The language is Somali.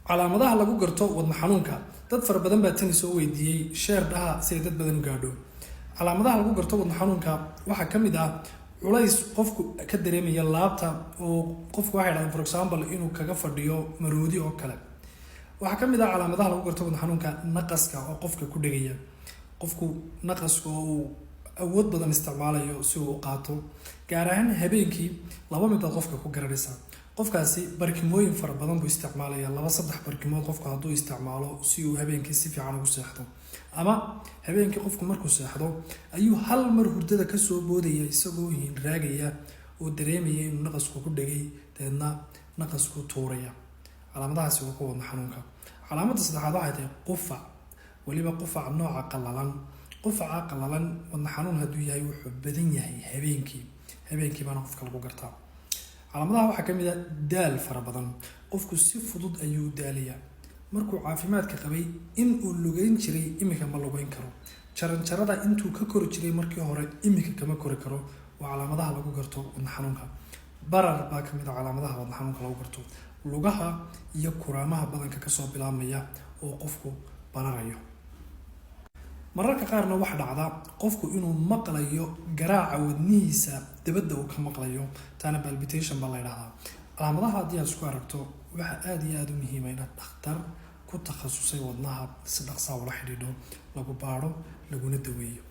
calaamadaha lagu garto wadna xanuunka dad fara badan baa tan soo weydiiyay share dhaha si dad badan u gaadho calaamadaha lagu garto wadna xanuunka waxa kamid ah culays qofku ka dareemaya laabta oo qofku waxa yiraahdaa for example inuu kaga fadhiyo maroodi oo kale waxa kamid ah calaamadaha lagu garto wadna xanuunka naqaska oo qofka ku dhagaya qofku naqaska oo awood badan isticmaalayo si uu qaato gaar ahaan habeenkii laba mid qofka ku garanaysa qofkaasi barkimooyin fara badan buu isticmaalaya laba saddex barkimood qofka hadduu isticmaalo si uu habeenkii si fiican ugu seexdo ama habeenkii qofku markuu seexdo ayuu hal mar hurdada ka soo boodaya isagoo raagaya oo dareemaya inuu naqasku ku dhagay deedna naqasku tuuraya calaamadahaasi waa kuwa wadna xanuunka calaamada saddexaad waxay tahay qufac waliba qufac nooca qallalan qufaca qallalan wadna xanuun hadduu yahay wuxuu badan yahay habeenkii baana qofka lagu gartaa calaamadaha waxaa kamid ah daal fara badan qofku si fudud ayuu daalayaa markuu caafimaadka qabay in uu lugeyn jiray imika ma lugeyn karo jaranjarada intuu ka kori jiray markii hore imika kama kori karo waa calaamadaha lagu garto wadna xanuunka barar baa kamid ah calaamadaha wadna xanuunka lagu garto lugaha iyo kuraamaha badanka kasoo bilaabmaya oo qofku bararayo mararka qaarna waxa dhacda qofku inuu maqlayo garaaca wadnihiisa dibadda uu ka maqlayo taana palpitation baa la yiraahdaa calaamadaha haddii aad isku aragto waxa aad iyo aad u muhiim ah inaad dhakhtar ku takhasusay wadnaha si dhaqso ah ula xidhiidho lagu baaro laguna daweeyo